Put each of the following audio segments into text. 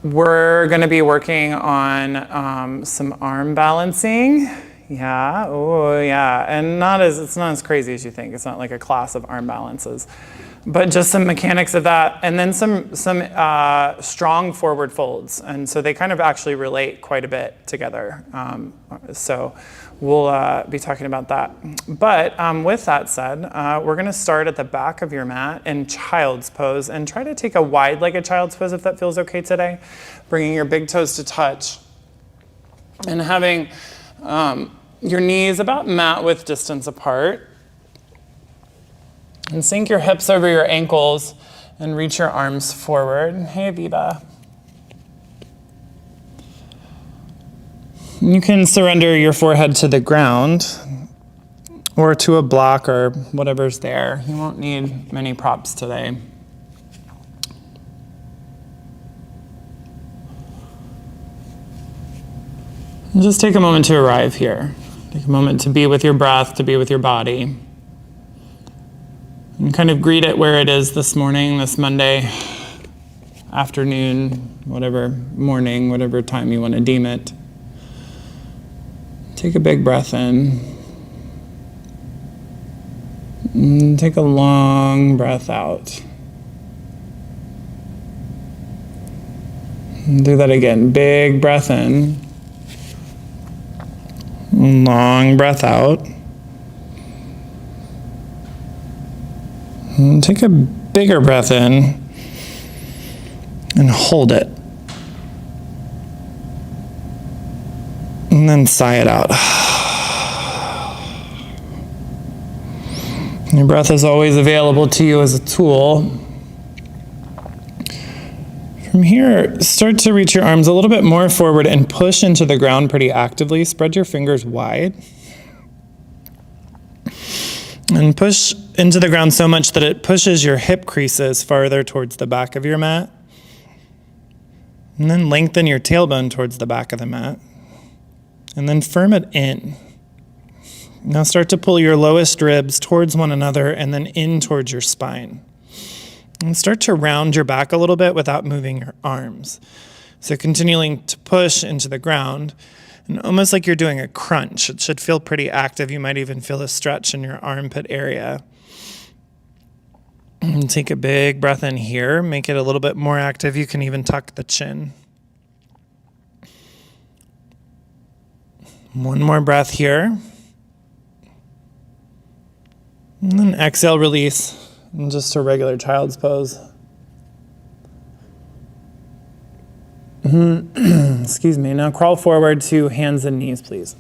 We're going to be working on some arm balancing. Yeah, oh yeah, and it's not as crazy as you think. It's not like a class of arm balances, but just some mechanics of that, and then some strong forward folds, and so they kind of actually relate quite a bit together. So we'll be talking about that. But with that said, we're going to start at the back of your mat in child's pose, and try to take a wide-legged child's pose if that feels okay today. Bringing your big toes to touch, and having your knees about mat width distance apart. And sink your hips over your ankles and reach your arms forward. Hey, Viva. You can surrender your forehead to the ground or to a block or whatever's there. You won't need many props today. And just take a moment to arrive here. Take a moment to be with your breath, to be with your body. And kind of greet it where it is this morning, this Monday afternoon, whatever morning, whatever time you want to deem it. Take a big breath in. And take a long breath out. And do that again. Big breath in. Long breath out. And take a bigger breath in and hold it. And then sigh it out. Your breath is always available to you as a tool. From here, start to reach your arms a little bit more forward and push into the ground pretty actively. Spread your fingers wide. And push into the ground so much that it pushes your hip creases farther towards the back of your mat. And then lengthen your tailbone towards the back of the mat. And then firm it in. Now start to pull your lowest ribs towards one another and then in towards your spine. And start to round your back a little bit without moving your arms. So continuing to push into the ground, and almost like you're doing a crunch. It should feel pretty active. You might even feel a stretch in your armpit area. And take a big breath in here. Make it a little bit more active. You can even tuck the chin. One more breath here. And then exhale, release. And just a regular child's pose. Excuse me. Now crawl forward to hands and knees, please.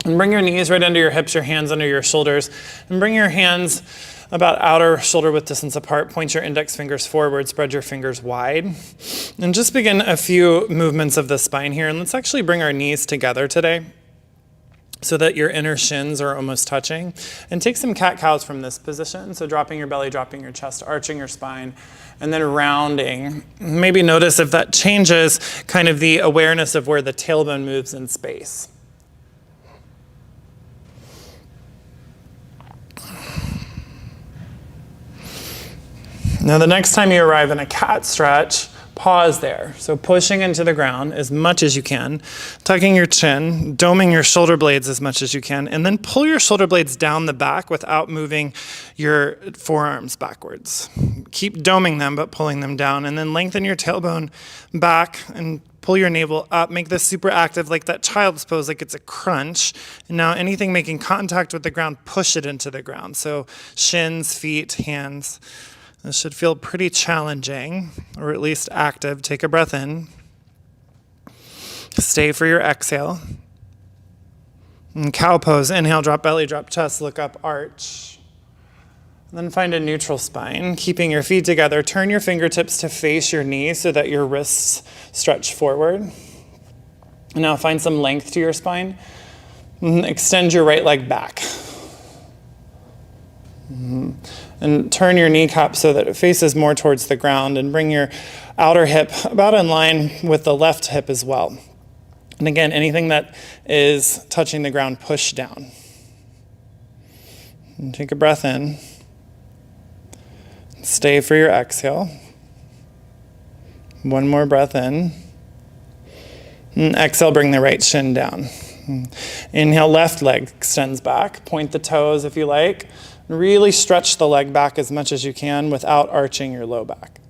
And bring your knees right under your hips, your hands under your shoulders. And bring your hands about outer shoulder width distance apart. Point your index fingers forward. Spread your fingers wide. And just begin a few movements of the spine here. And let's actually bring our knees together today, so that your inner shins are almost touching. And take some cat-cows from this position. So dropping your belly, dropping your chest, arching your spine, and then rounding. Maybe notice if that changes kind of the awareness of where the tailbone moves in space. Now the next time you arrive in a cat stretch, pause there. So pushing into the ground as much as you can, tucking your chin, doming your shoulder blades as much as you can, and then pull your shoulder blades down the back without moving your forearms backwards. Keep doming them, but pulling them down, and then lengthen your tailbone back and pull your navel up. Make this super active, like that child's pose, like it's a crunch. And now anything making contact with the ground, push it into the ground. So shins, feet, hands. This should feel pretty challenging, or at least active. Take a breath in. Stay for your exhale. And cow pose, inhale, drop belly, drop chest, look up, arch. And then find a neutral spine, keeping your feet together. Turn your fingertips to face your knees so that your wrists stretch forward. And now find some length to your spine. And extend your right leg back. And turn your kneecap so that it faces more towards the ground, and bring your outer hip about in line with the left hip as well. And again, anything that is touching the ground, push down. And take a breath in. Stay for your exhale. One more breath in. And exhale, bring the right shin down. Inhale, left leg extends back. Point the toes if you like. Really stretch the leg back as much as you can without arching your low back.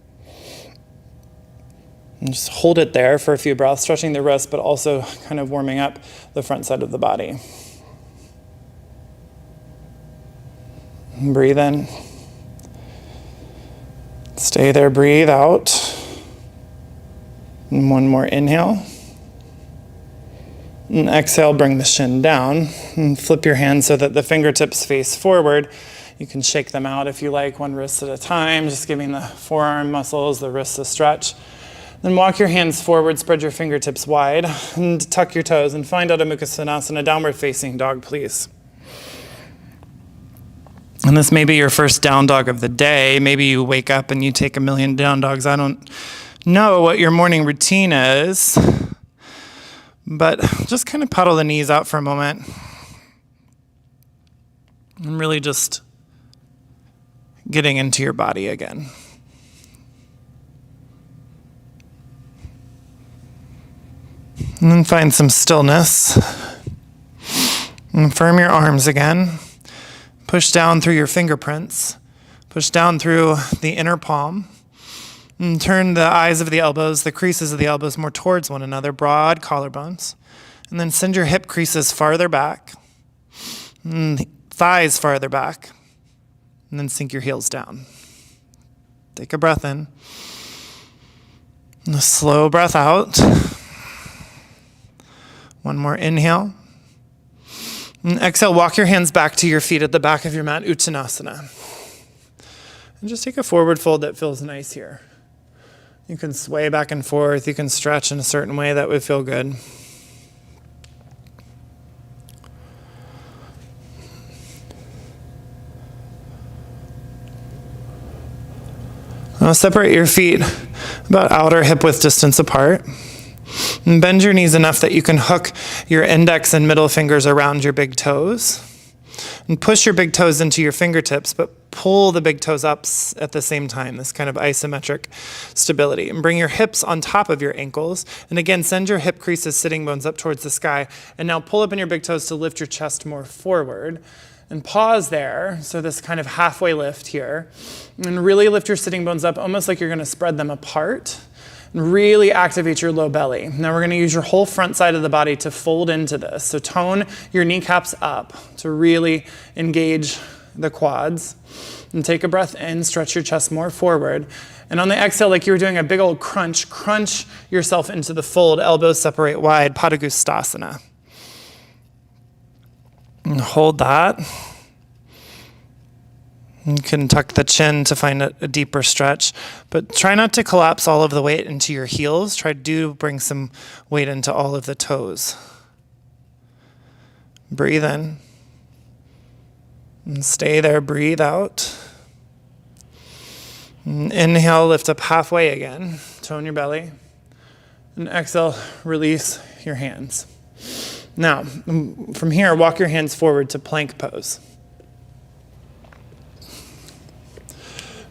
And just hold it there for a few breaths, stretching the wrist, but also kind of warming up the front side of the body. Breathe in. Stay there, breathe out. And one more inhale. And exhale, bring the shin down. And flip your hands so that the fingertips face forward. You can shake them out if you like, one wrist at a time, just giving the forearm muscles, the wrists a stretch. Then walk your hands forward, spread your fingertips wide, and tuck your toes, and find Adho Mukha Svanasana, downward facing dog, please. And this may be your first down dog of the day. Maybe you wake up and you take a million down dogs. I don't know what your morning routine is, but just kind of pedal the knees out for a moment. And really just getting into your body again. And then find some stillness. And firm your arms again. Push down through your fingerprints. Push down through the inner palm. And turn the eyes of the elbows, the creases of the elbows more towards one another, broad collarbones. And then send your hip creases farther back. And thighs farther back. And then sink your heels down. Take a breath in. And a slow breath out. One more inhale. And exhale, walk your hands back to your feet at the back of your mat, Uttanasana. And just take a forward fold that feels nice here. You can sway back and forth. You can stretch in a certain way that would feel good. Now separate your feet about outer hip width distance apart. And bend your knees enough that you can hook your index and middle fingers around your big toes. And push your big toes into your fingertips, but pull the big toes up at the same time, this kind of isometric stability. And bring your hips on top of your ankles. And again, send your hip creases, sitting bones up towards the sky. And now pull up in your big toes to lift your chest more forward. And pause there, so this kind of halfway lift here. And really lift your sitting bones up, almost like you're going to spread them apart. And really activate your low belly. Now we're going to use your whole front side of the body to fold into this. So tone your kneecaps up to really engage the quads. And take a breath in, stretch your chest more forward. And on the exhale, like you were doing a big old crunch yourself into the fold, elbows separate wide, Padangusthasana. And hold that. You can tuck the chin to find a deeper stretch, but try not to collapse all of the weight into your heels. Try to bring some weight into all of the toes. Breathe in. And stay there, breathe out. And inhale, lift up halfway again. Tone your belly. And exhale, release your hands. Now, from here, walk your hands forward to plank pose.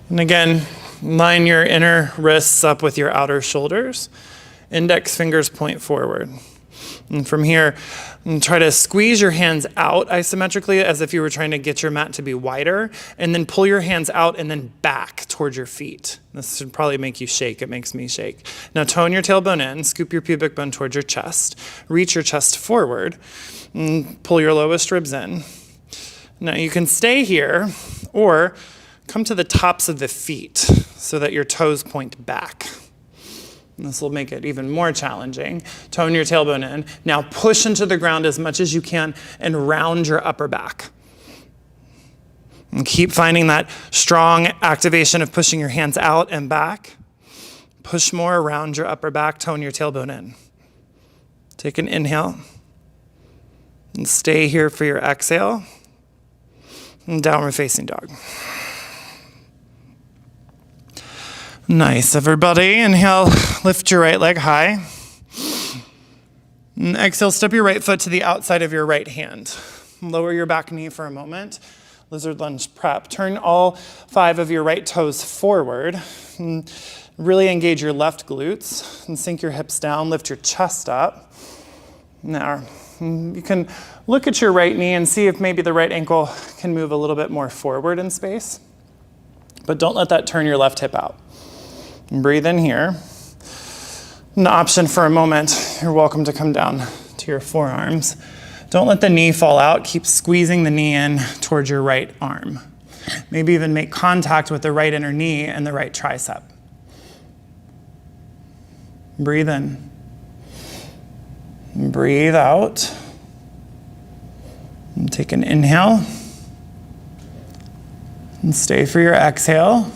And again, line your inner wrists up with your outer shoulders. Index fingers point forward. And from here, try to squeeze your hands out isometrically as if you were trying to get your mat to be wider. And then pull your hands out and then back towards your feet. This should probably make you shake. It makes me shake. Now tone your tailbone in. Scoop your pubic bone towards your chest. Reach your chest forward. And pull your lowest ribs in. Now you can stay here or come to the tops of the feet so that your toes point back. And this will make it even more challenging. Tone your tailbone in. Now push into the ground as much as you can and round your upper back. And keep finding that strong activation of pushing your hands out and back. Push more around your upper back. Tone your tailbone in. Take an inhale. And stay here for your exhale. And downward facing dog. Nice, everybody. Inhale, lift your right leg high. And exhale, step your right foot to the outside of your right hand. Lower your back knee for a moment. lizard lunge prep. Turn all 5 of your right toes forward. And really engage your left glutes and sink your hips down, lift your chest up. Now, you can look at your right knee and see if maybe the right ankle can move a little bit more forward in space. But don't let that turn your left hip out. And breathe in here. An option for a moment, you're welcome to come down to your forearms. Don't let the knee fall out. Keep squeezing the knee in towards your right arm. Maybe even make contact with the right inner knee and the right tricep. Breathe in. Breathe out. And take an inhale. And stay for your exhale.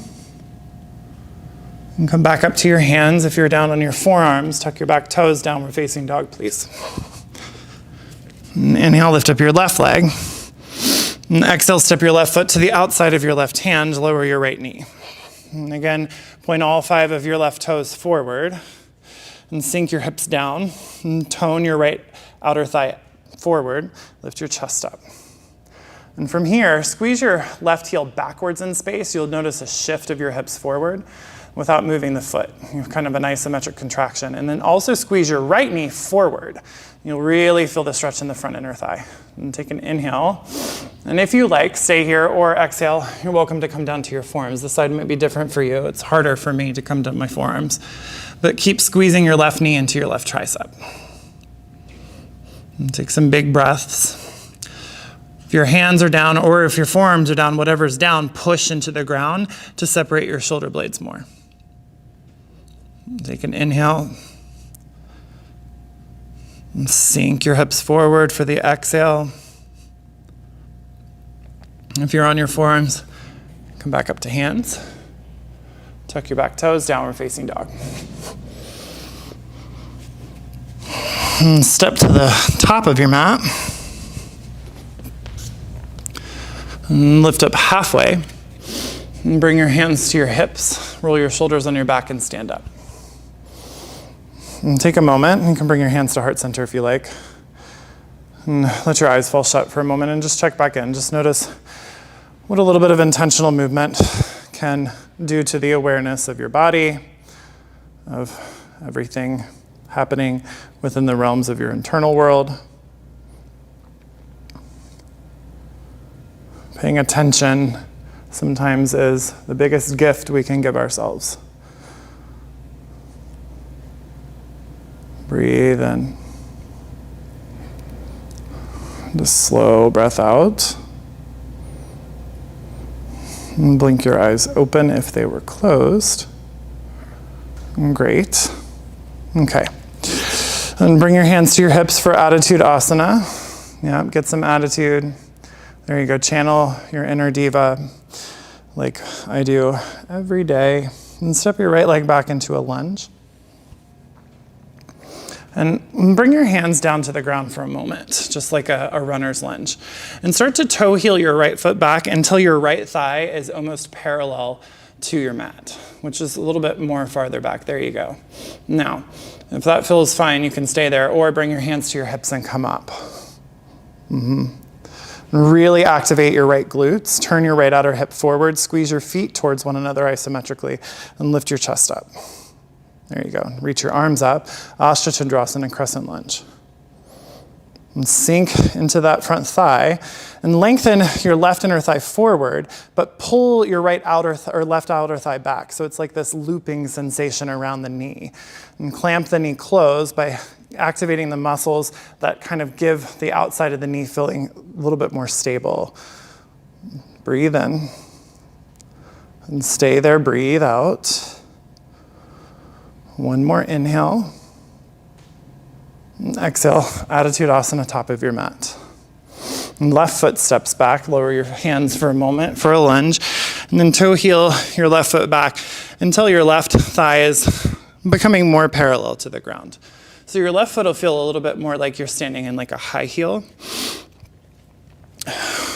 And come back up to your hands. If you're down on your forearms, tuck your back toes, downward facing dog, please. And inhale, lift up your left leg. And exhale, step your left foot to the outside of your left hand, lower your right knee. And again, point all 5 of your left toes forward. And sink your hips down. And tone your right outer thigh forward. Lift your chest up. And from here, squeeze your left heel backwards in space. You'll notice a shift of your hips forward without moving the foot. You have kind of an isometric contraction. And then also squeeze your right knee forward. You'll really feel the stretch in the front inner thigh. And take an inhale. And if you like, stay here or exhale. You're welcome to come down to your forearms. This side might be different for you. It's harder for me to come to my forearms. But keep squeezing your left knee into your left tricep. And take some big breaths. If your hands are down or if your forearms are down, whatever's down, push into the ground to separate your shoulder blades more. Take an inhale. And sink your hips forward for the exhale. If you're on your forearms, come back up to hands. Tuck your back toes, downward facing dog. And step to the top of your mat. And lift up halfway. And bring your hands to your hips. Roll your shoulders on your back and stand up. And take a moment. You can bring your hands to heart center if you like. And let your eyes fall shut for a moment and just check back in. Just notice what a little bit of intentional movement can do to the awareness of your body, of everything happening within the realms of your internal world. Paying attention sometimes is the biggest gift we can give ourselves. Breathe in. Just slow breath out. And blink your eyes open if they were closed. Great. Okay. And bring your hands to your hips for Attitude Asana. Yeah, get some attitude. There you go. Channel your inner diva like I do every day. And step your right leg back into a lunge. And bring your hands down to the ground for a moment, just like a runner's lunge. And start to toe heel your right foot back until your right thigh is almost parallel to your mat, which is a little bit more farther back. There you go. Now, if that feels fine, you can stay there, or bring your hands to your hips and come up. Really activate your right glutes. Turn your right outer hip forward. Squeeze your feet towards one another isometrically, and lift your chest up. There you go. Reach your arms up. Ashtachandrasana, crescent lunge. And sink into that front thigh and lengthen your left inner thigh forward, but pull your right outer or left outer thigh back. So it's like this looping sensation around the knee. And clamp the knee closed by activating the muscles that kind of give the outside of the knee feeling a little bit more stable. Breathe in. And stay there. Breathe out. One more inhale. And exhale, Attitude Asana, top of your mat. And left foot steps back. Lower your hands for a moment for a lunge. And then toe heel your left foot back until your left thigh is becoming more parallel to the ground. So your left foot will feel a little bit more like you're standing in like a high heel.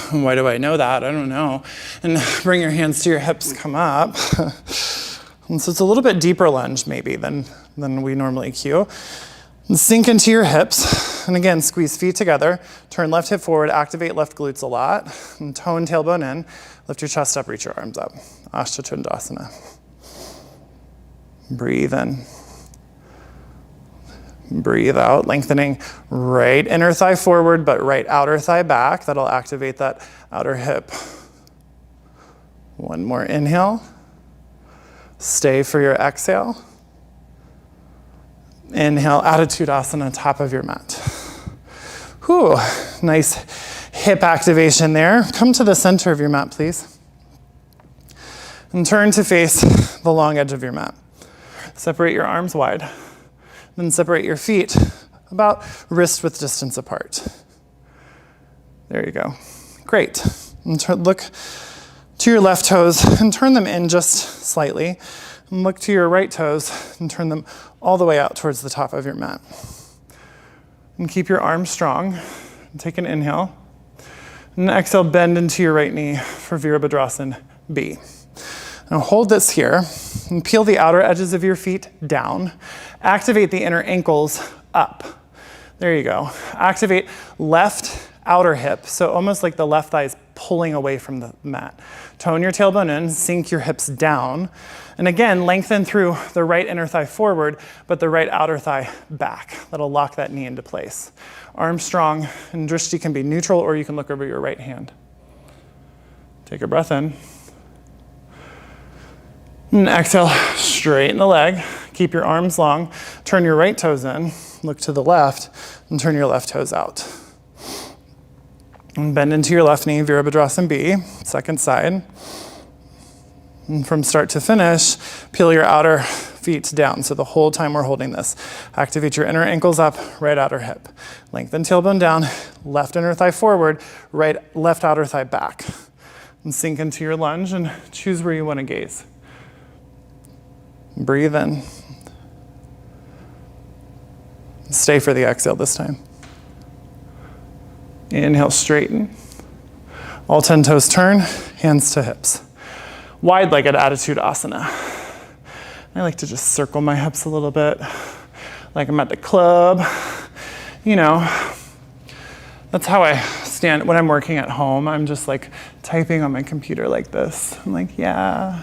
Why do I know that? I don't know. And bring your hands to your hips, come up. And so it's a little bit deeper lunge maybe than we normally cue. And sink into your hips And again, squeeze feet together, turn left hip forward, activate left glutes a lot, and tone tailbone in, lift your chest up, reach your arms up. Ashtandasana. Breathe in. Breathe out, lengthening right inner thigh forward, but right outer thigh back. That'll activate that outer hip. One more inhale. Stay for your exhale. Inhale, Attitudasana, top of your mat. Whew, nice hip activation there. Come to the center of your mat, please. And turn to face the long edge of your mat. Separate your arms wide. Then separate your feet about wrist width distance apart. There you go. Great. And look to your left toes and turn them in just slightly. And look to your right toes and turn them all the way out towards the top of your mat. And keep your arms strong. And take an inhale. And exhale, bend into your right knee for Virabhadrasana B. Now hold this here and peel the outer edges of your feet down. Activate the inner ankles up. There you go. Activate left outer hip, so almost like the left thigh is pulling away from the mat. Tone your tailbone in, sink your hips down. And again, lengthen through the right inner thigh forward, but the right outer thigh back. That'll lock that knee into place. Arms strong, and drishti can be neutral, or you can look over your right hand. Take a breath in. And exhale, straighten the leg. Keep your arms long. Turn your right toes in. Look to the left and turn your left toes out. And bend into your left knee, Virabhadrasana B, second side. And from start to finish, peel your outer feet down. So the whole time we're holding this, activate your inner ankles up, right outer hip. Lengthen tailbone down, left inner thigh forward, left outer thigh back. And sink into your lunge and choose where you want to gaze. Breathe in. Stay for the exhale this time. Inhale, straighten. All 10 toes turn, hands to hips. Wide-legged Attitudasana. I like to just circle my hips a little bit, like I'm at the club. You know, that's how I stand when I'm working at home. I'm just like typing on my computer like this. I'm like, yeah,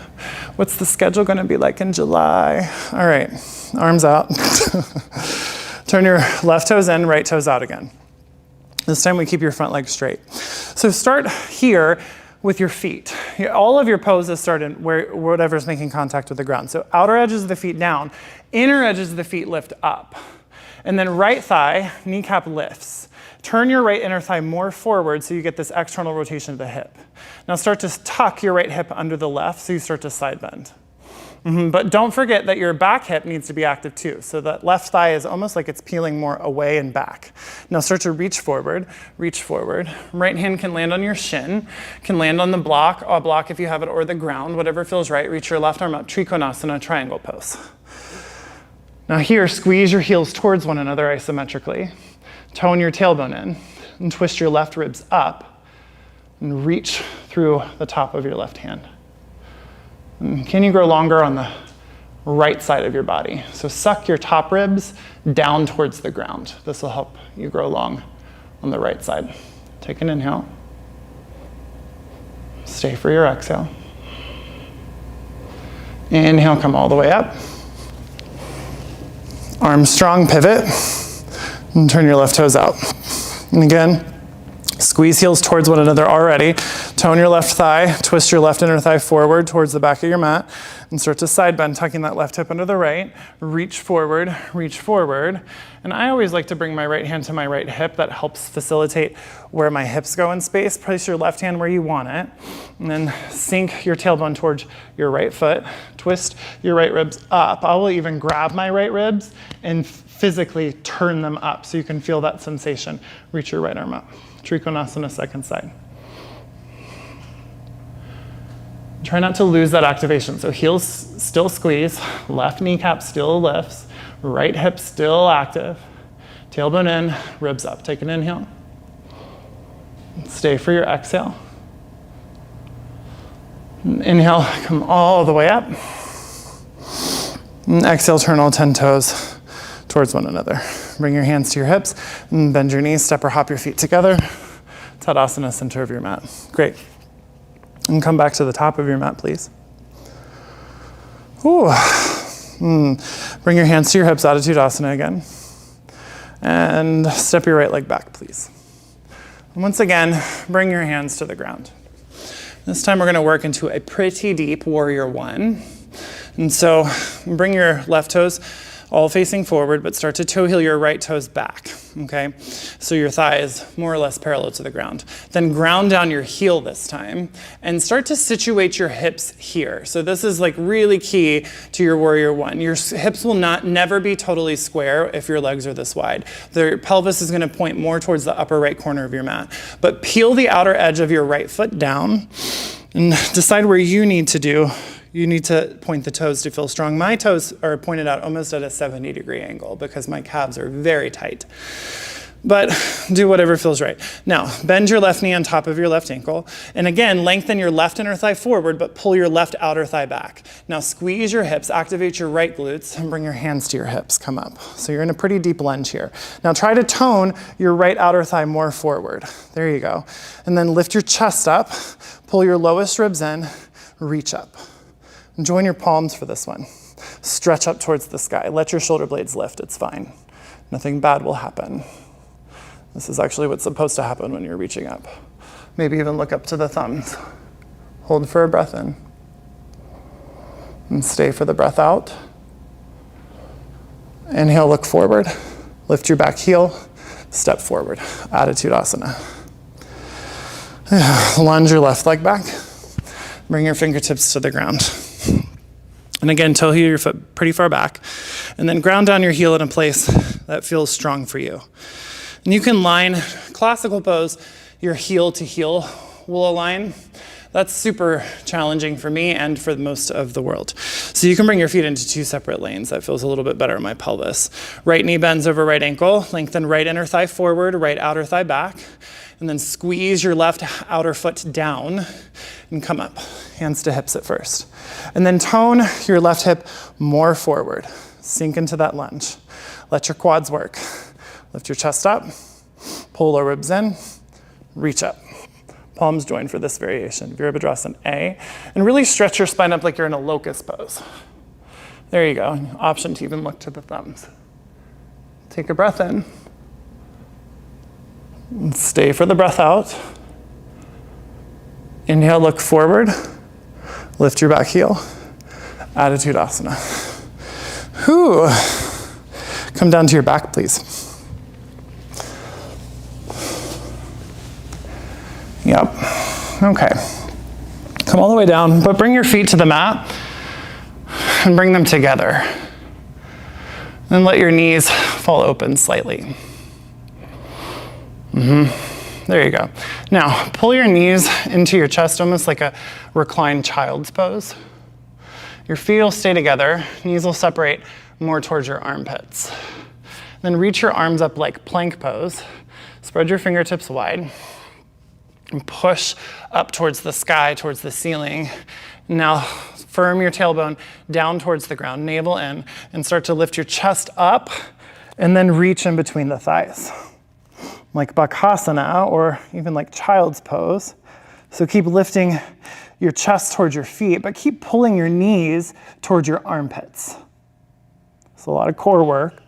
what's the schedule gonna be like in July? All right, arms out. Turn your left toes in, right toes out again. This time we keep your front leg straight. So start here with your feet. All of your poses start in whatever's making contact with the ground. So outer edges of the feet down, inner edges of the feet lift up. And then right thigh, kneecap lifts. Turn your right inner thigh more forward so you get this external rotation of the hip. Now start to tuck your right hip under the left so you start to side bend. But don't forget that your back hip needs to be active too. So that left thigh is almost like it's peeling more away and back. Now start to reach forward, reach forward. Right hand can land on your shin, can land on the block, a block if you have it, or the ground, whatever feels right. Reach your left arm up, Trikonasana, triangle pose. Now here, squeeze your heels towards one another isometrically. Tone your tailbone in and twist your left ribs up and reach through the top of your left hand. And can you grow longer on the right side of your body? So suck your top ribs down towards the ground. This will help you grow long on the right side. Take an inhale. Stay for your exhale. Inhale, come all the way up. Arms strong, pivot. And turn your left toes out. And again, squeeze heels towards one another already. Tone your left thigh, twist your left inner thigh forward towards the back of your mat, and start to side bend, tucking that left hip under the right. Reach forward, reach forward. And I always like to bring my right hand to my right hip. That helps facilitate where my hips go in space. Place your left hand where you want it. And then sink your tailbone towards your right foot. Twist your right ribs up. I will even grab my right ribs and physically turn them up so you can feel that sensation. Reach your right arm up. Trikonasana, second side. Try not to lose that activation. So heels still squeeze, left kneecap still lifts, right hip still active. Tailbone in, ribs up. Take an inhale. Stay for your exhale. Inhale, come all the way up. And exhale, turn all 10 toes towards one another. Bring your hands to your hips and bend your knees, step or hop your feet together. Tadasana, center of your mat. Great. And come back to the top of your mat, please. Ooh. Bring your hands to your hips, Attitudasana again. And step your right leg back, please. And once again, bring your hands to the ground. This time we're going to work into a pretty deep warrior one. And so bring your left toes all facing forward, but start to toe heel your right toes back, okay? So your thigh is more or less parallel to the ground. Then ground down your heel this time and start to situate your hips here. So this is like really key to your warrior one. Your hips will never be totally square if your legs are this wide. The pelvis is gonna point more towards the upper right corner of your mat. But peel the outer edge of your right foot down and decide where you need to point the toes to feel strong. My toes are pointed out almost at a 70-degree angle because my calves are very tight. But do whatever feels right. Now, bend your left knee on top of your left ankle. And again, lengthen your left inner thigh forward, but pull your left outer thigh back. Now squeeze your hips, activate your right glutes, and bring your hands to your hips. Come up. So you're in a pretty deep lunge here. Now try to tone your right outer thigh more forward. There you go. And then lift your chest up, pull your lowest ribs in, reach up. And join your palms for this one. Stretch up towards the sky. Let your shoulder blades lift, it's fine. Nothing bad will happen. This is actually what's supposed to happen when you're reaching up. Maybe even look up to the thumbs. Hold for a breath in. And stay for the breath out. Inhale, look forward. Lift your back heel, step forward. Attitudasana. Lunge your left leg back. Bring your fingertips to the ground. And again, toe heel your foot pretty far back. And then ground down your heel in a place that feels strong for you. And you can line, classical pose, your heel to heel will align. That's super challenging for me and for most of the world. So you can bring your feet into two separate lanes. That feels a little bit better in my pelvis. Right knee bends over right ankle, lengthen right inner thigh forward, right outer thigh back. And then squeeze your left outer foot down and come up. Hands to hips at first. And then tone your left hip more forward. Sink into that lunge. Let your quads work. Lift your chest up, pull lower ribs in, reach up. Palms join for this variation, Virabhadrasana A. And really stretch your spine up like you're in a locust pose. There you go. Option to even look to the thumbs. Take a breath in. And stay for the breath out. Inhale, look forward. Lift your back heel. Attitudasana. Whew. Come down to your back, please. Yep. Okay. Come all the way down, but bring your feet to the mat and bring them together. And let your knees fall open slightly. There you go. Now, pull your knees into your chest, almost like a reclined child's pose. Your feet will stay together, knees will separate more towards your armpits. Then reach your arms up like plank pose. Spread your fingertips wide. And push up towards the sky, towards the ceiling. Now, firm your tailbone down towards the ground, navel in, and start to lift your chest up, and then reach in between the thighs. Like Bakhasana, or even like child's pose. So keep lifting your chest towards your feet, but keep pulling your knees towards your armpits. It's a lot of core work.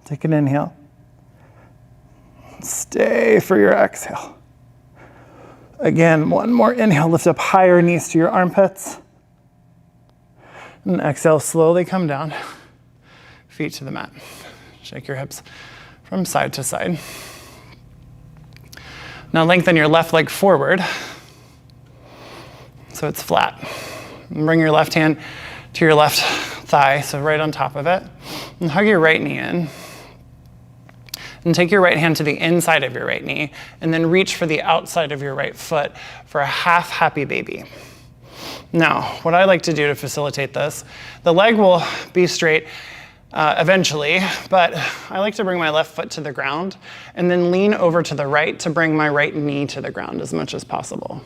Take an inhale. Stay for your exhale. Again, one more inhale, lift up higher, knees to your armpits. And exhale, slowly come down. Feet to the mat. Shake your hips from side to side. Now lengthen your left leg forward so it's flat. And bring your left hand to your left thigh, so right on top of it. And hug your right knee in. And take your right hand to the inside of your right knee, and then reach for the outside of your right foot for a half happy baby. Now, what I like to do to facilitate this, the leg will be straight eventually, but I like to bring my left foot to the ground and then lean over to the right to bring my right knee to the ground as much as possible.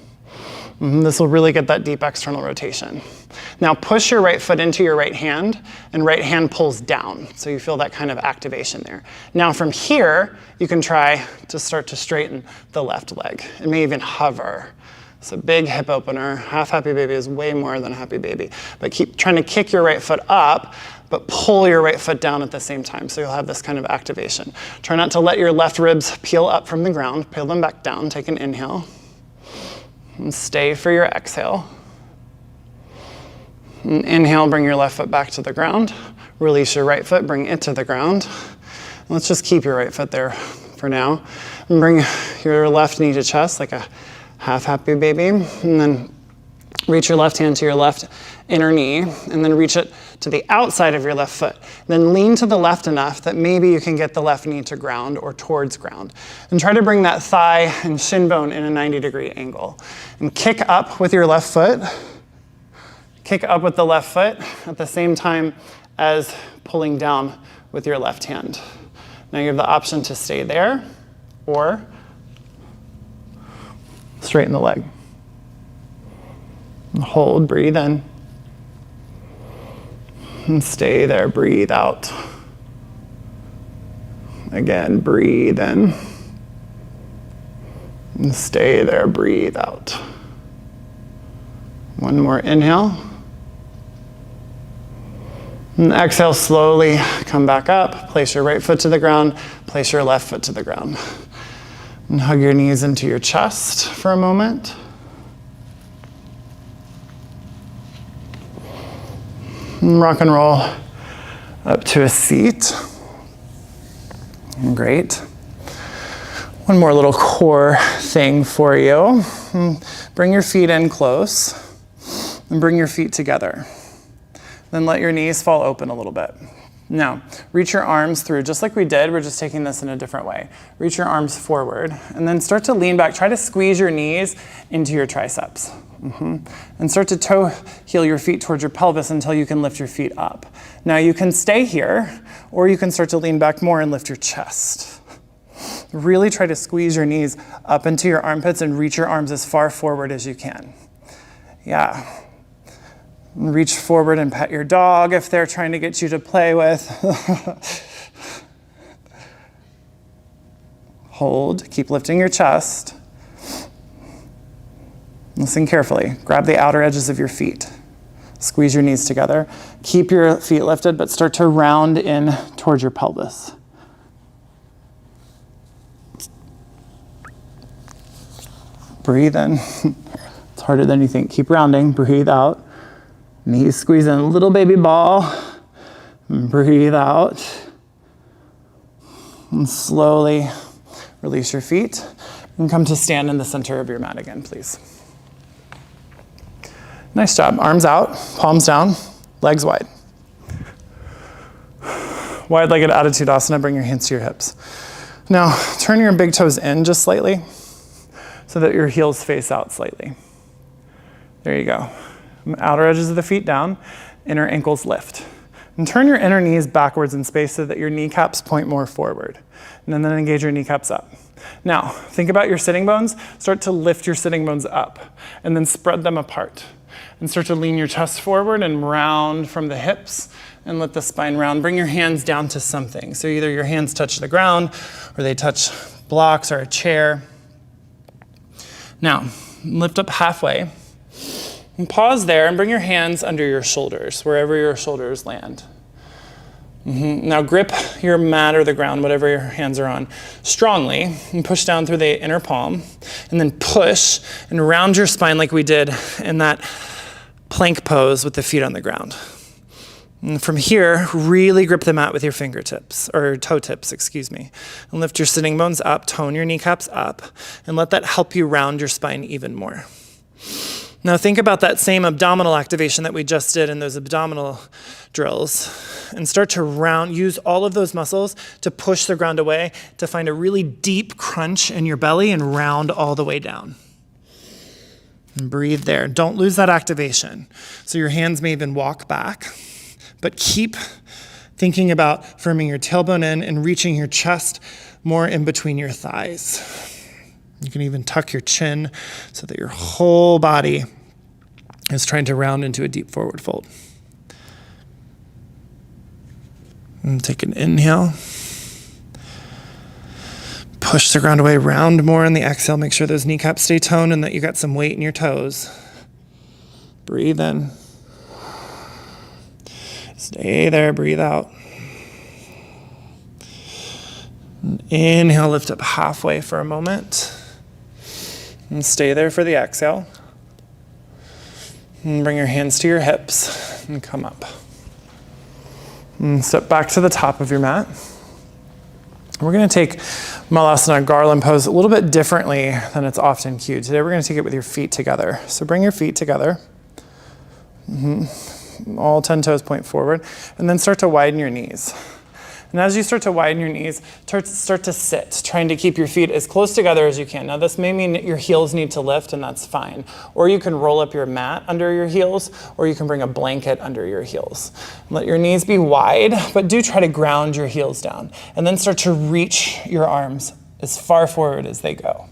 This will really get that deep external rotation. Now push your right foot into your right hand, and right hand pulls down. So you feel that kind of activation there. Now from here, you can try to start to straighten the left leg. It may even hover. So big hip opener. Half happy baby is way more than happy baby. But keep trying to kick your right foot up, but pull your right foot down at the same time. So you'll have this kind of activation. Try not to let your left ribs peel up from the ground. Peel them back down. Take an inhale. And stay for your exhale. And inhale, bring your left foot back to the ground. Release your right foot, bring it to the ground. And let's just keep your right foot there for now. And bring your left knee to chest like a half happy baby. And then reach your left hand to your left inner knee, and then reach it to the outside of your left foot. Then lean to the left enough that maybe you can get the left knee to ground or towards ground. And try to bring that thigh and shin bone in a 90-degree angle. And kick up with your left foot. Kick up with the left foot at the same time as pulling down with your left hand. Now you have the option to stay there or straighten the leg. Hold, breathe in. And stay there, breathe out. Again, breathe in. And stay there, breathe out. One more inhale. And exhale, slowly come back up. Place your right foot to the ground. Place your left foot to the ground. And hug your knees into your chest for a moment. And rock and roll up to a seat. Great. One more little core thing for you. Bring your feet in close and bring your feet together. Then let your knees fall open a little bit. Now, reach your arms through, just like we did, we're just taking this in a different way. Reach your arms forward and then start to lean back. Try to squeeze your knees into your triceps. And start to toe heel your feet towards your pelvis until you can lift your feet up. Now you can stay here, or you can start to lean back more and lift your chest. Really try to squeeze your knees up into your armpits and reach your arms as far forward as you can. Yeah. Reach forward and pet your dog if they're trying to get you to play with. Hold, keep lifting your chest. Listen carefully. Grab the outer edges of your feet. Squeeze your knees together. Keep your feet lifted, but start to round in towards your pelvis. Breathe in. It's harder than you think. Keep rounding. Breathe out. Knees squeeze in. Little baby ball. Breathe out. And slowly release your feet. And come to stand in the center of your mat again, please. Nice job. Arms out, palms down, legs wide. Wide-legged Attitudasana, bring your hands to your hips. Now, turn your big toes in just slightly so that your heels face out slightly. There you go. Outer edges of the feet down, inner ankles lift. And turn your inner knees backwards in space so that your kneecaps point more forward. And then engage your kneecaps up. Now, think about your sitting bones. Start to lift your sitting bones up and then spread them apart. And start to lean your chest forward and round from the hips and let the spine round. Bring your hands down to something. So either your hands touch the ground or they touch blocks or a chair. Now, lift up halfway and pause there and bring your hands under your shoulders, wherever your shoulders land. Now grip your mat or the ground, whatever your hands are on, strongly and push down through the inner palm and then push and round your spine like we did in that plank pose with the feet on the ground. And from here, really grip the mat with your fingertips, or toe tips, excuse me. And lift your sitting bones up, tone your kneecaps up, and let that help you round your spine even more. Now think about that same abdominal activation that we just did in those abdominal drills and start to use all of those muscles to push the ground away to find a really deep crunch in your belly and round all the way down. And breathe there. Don't lose that activation. So your hands may even walk back, but keep thinking about firming your tailbone in and reaching your chest more in between your thighs. You can even tuck your chin so that your whole body is trying to round into a deep forward fold. And take an inhale. Push the ground away, round more on the exhale. Make sure those kneecaps stay toned and that you got some weight in your toes. Breathe in. Stay there, breathe out. And inhale, lift up halfway for a moment. And stay there for the exhale. And bring your hands to your hips and come up. And step back to the top of your mat. We're going to take Malasana Garland pose a little bit differently than it's often cued. Today we're going to take it with your feet together. So bring your feet together. All 10 toes point forward. And then start to widen your knees. And as you start to widen your knees, start to sit, trying to keep your feet as close together as you can. Now this may mean that your heels need to lift, and that's fine. Or you can roll up your mat under your heels, or you can bring a blanket under your heels. Let your knees be wide, but do try to ground your heels down. And then start to reach your arms as far forward as they go.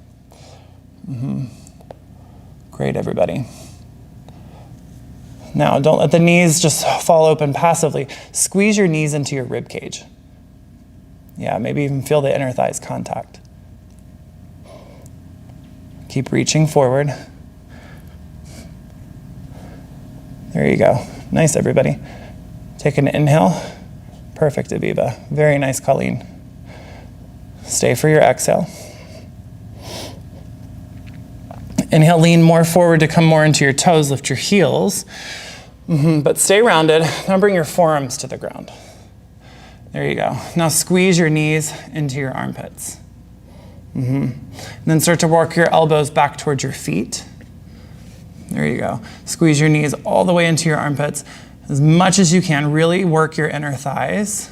Great, everybody. Now, don't let the knees just fall open passively. Squeeze your knees into your rib cage. Yeah, maybe even feel the inner thighs contact. Keep reaching forward. There you go. Nice, everybody. Take an inhale. Perfect, Aviva. Very nice, Colleen. Stay for your exhale. Inhale, lean more forward to come more into your toes. Lift your heels. But stay rounded. Now bring your forearms to the ground. There you go. Now squeeze your knees into your armpits. And then start to work your elbows back towards your feet. There you go. Squeeze your knees all the way into your armpits as much as you can. Really work your inner thighs.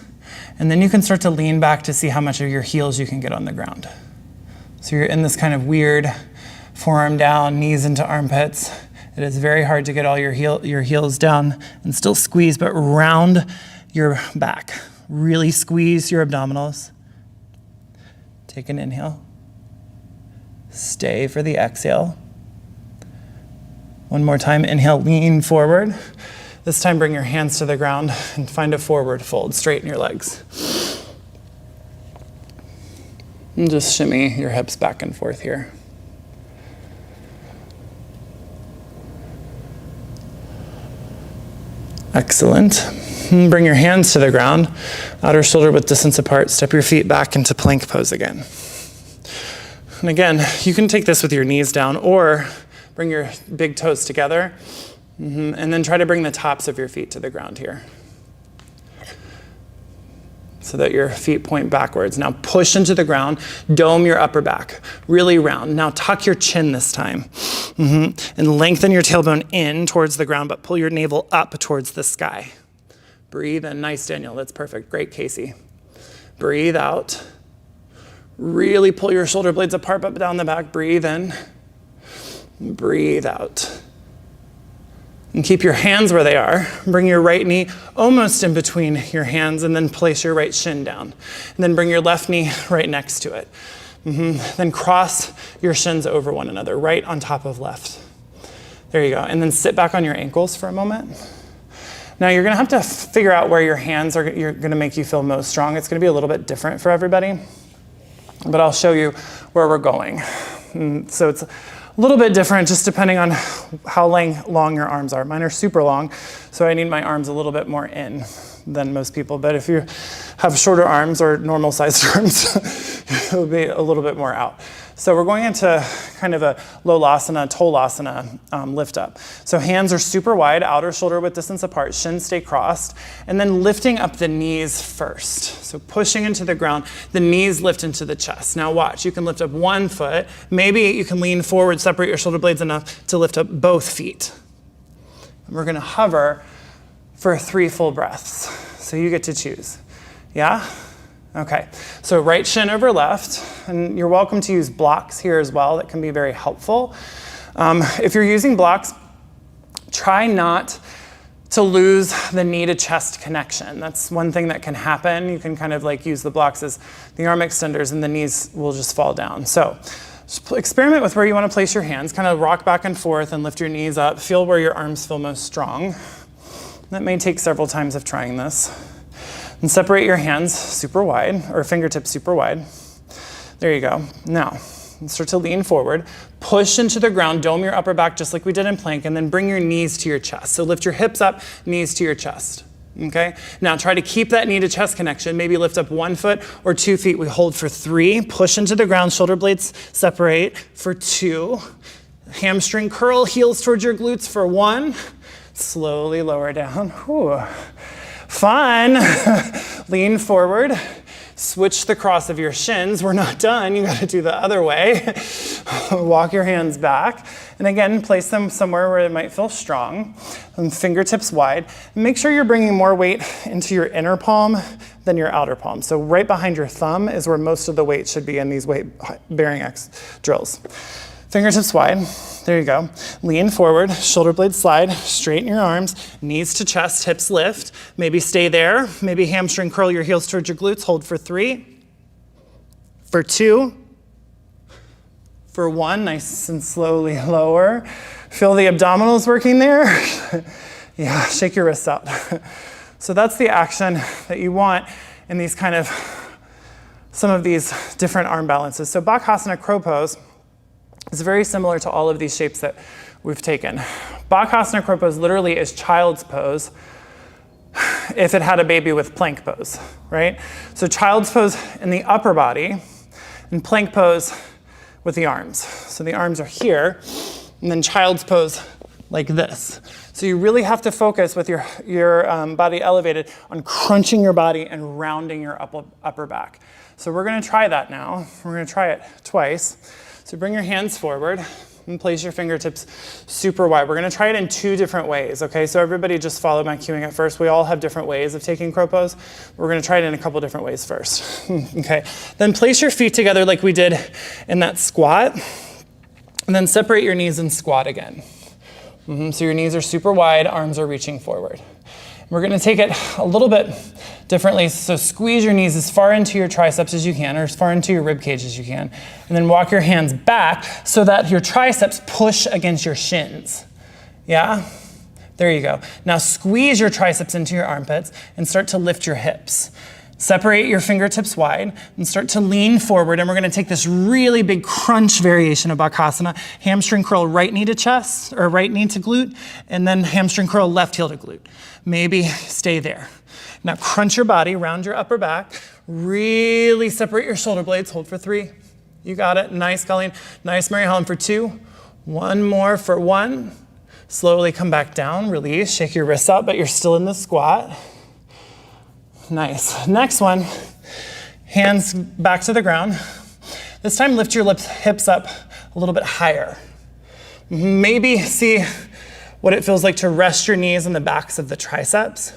And then you can start to lean back to see how much of your heels you can get on the ground. So you're in this kind of weird forearm down, knees into armpits. It is very hard to get all your heels down and still squeeze, but round your back. Really squeeze your abdominals. Take an inhale. Stay for the exhale. One more time, inhale, lean forward. This time bring your hands to the ground and find a forward fold. Straighten your legs. And just shimmy your hips back and forth here. Excellent. Bring your hands to the ground, outer shoulder width distance apart. Step your feet back into plank pose again. And again, you can take this with your knees down or bring your big toes together and then try to bring the tops of your feet to the ground here so that your feet point backwards. Now push into the ground, dome your upper back, really round. Now tuck your chin this time and lengthen your tailbone in towards the ground, but pull your navel up towards the sky. Breathe in. Nice, Daniel. That's perfect. Great, Casey. Breathe out. Really pull your shoulder blades apart, but down the back. Breathe in. Breathe out. And keep your hands where they are. Bring your right knee almost in between your hands, and then place your right shin down. And then bring your left knee right next to it. Then cross your shins over one another, right on top of left. There you go. And then sit back on your ankles for a moment. Now you're going to have to figure out where your hands are going to make you feel most strong. It's going to be a little bit different for everybody, but I'll show you where we're going. So it's a little bit different just depending on how long your arms are. Mine are super long, so I need my arms a little bit more in than most people. But if you have shorter arms or normal sized arms, it'll be a little bit more out. So we're going into kind of a lolasana, tolasana lift up. So hands are super wide, outer shoulder width distance apart, shins stay crossed, and then lifting up the knees first. So pushing into the ground, the knees lift into the chest. Now watch, you can lift up one foot. Maybe you can lean forward, separate your shoulder blades enough to lift up both feet. And we're gonna hover for 3 full breaths. So you get to choose. Yeah? Okay, so right shin over left, and you're welcome to use blocks here as well. That can be very helpful. If you're using blocks, try not to lose the knee to chest connection. That's one thing that can happen. You can kind of like use the blocks as the arm extenders and the knees will just fall down. So Just experiment with where you want to place your hands. Kind of rock back and forth and lift your knees up. Feel where your arms feel most strong. That may take several times of trying this. And separate your hands super wide, or fingertips super wide. There you go. Now, start to lean forward. Push into the ground, dome your upper back just like we did in plank, and then bring your knees to your chest. So lift your hips up, knees to your chest. Okay? Now try to keep that knee to chest connection. Maybe lift up 1 foot or 2 feet. We hold for 3. Push into the ground, shoulder blades separate for 2. Hamstring curl, heels towards your glutes for 1. Slowly lower down. Whew. Fun. Lean forward. Switch the cross of your shins. We're not done. You got to do the other way. Walk your hands back. And again, place them somewhere where it might feel strong. And fingertips wide. And make sure you're bringing more weight into your inner palm than your outer palm. So right behind your thumb is where most of the weight should be in these weight-bearing drills. Fingertips wide. There you go. Lean forward, shoulder blades slide, straighten your arms, knees to chest, hips lift. Maybe stay there. Maybe hamstring curl your heels towards your glutes. Hold for 3, for 2, for 1. Nice and slowly lower. Feel the abdominals working there. Yeah, shake your wrists out. So that's the action that you want in these kind of, some of these different arm balances. So Bakasana crow pose is very similar to all of these shapes that we've taken. Bakasana crow pose literally is child's pose if it had a baby with plank pose, right? So child's pose in the upper body and plank pose with the arms. So the arms are here, and then child's pose like this. So you really have to focus with your body elevated on crunching your body and rounding your upper back. So we're gonna try that now. We're gonna try it twice. So bring your hands forward and place your fingertips super wide. We're gonna try it in 2 different ways, okay? So everybody just follow my cueing at first. We all have different ways of taking crow pose. We're gonna try it in a couple different ways first, okay? Then place your feet together like we did in that squat, and then separate your knees and squat again. So your knees are super wide, arms are reaching forward. We're gonna take it a little bit differently. So squeeze your knees as far into your triceps as you can, or as far into your rib cage as you can. And then walk your hands back so that your triceps push against your shins. Yeah? There you go. Now squeeze your triceps into your armpits and start to lift your hips. Separate your fingertips wide and start to lean forward. And we're gonna take this really big crunch variation of Bakasana. Hamstring curl right knee to chest, or right knee to glute, and then hamstring curl left heel to glute. Maybe stay there. Now crunch your body, round your upper back, really separate your shoulder blades, hold for 3. You got it, nice Colleen, nice Mary Helen for 2. 1 more for 1. Slowly come back down, release, shake your wrists out, but you're still in the squat. Nice. Next one, hands back to the ground. This time lift your hips up a little bit higher. Maybe see what it feels like to rest your knees on the backs of the triceps.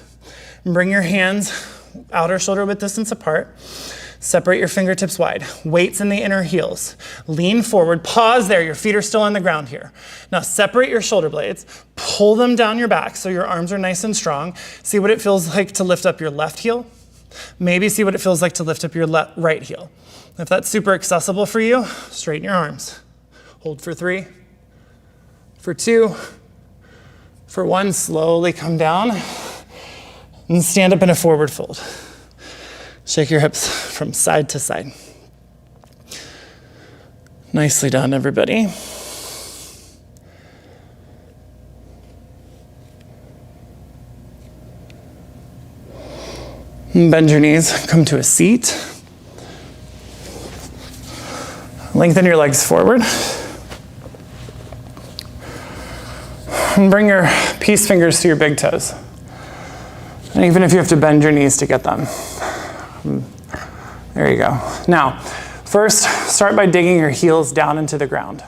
Bring your hands outer shoulder width distance apart. Separate your fingertips wide. Weights in the inner heels. Lean forward, pause there. Your feet are still on the ground here. Now separate your shoulder blades, pull them down your back so your arms are nice and strong. See what it feels like to lift up your left heel. Maybe see what it feels like to lift up your right heel. If that's super accessible for you, straighten your arms. Hold for 3, for 2, for 1, slowly come down and stand up in a forward fold. Shake your hips from side to side. Nicely done, everybody. Bend your knees, come to a seat. Lengthen your legs forward. And bring your peace fingers to your big toes. And even if you have to bend your knees to get them. There you go. Now, first, start by digging your heels down into the ground.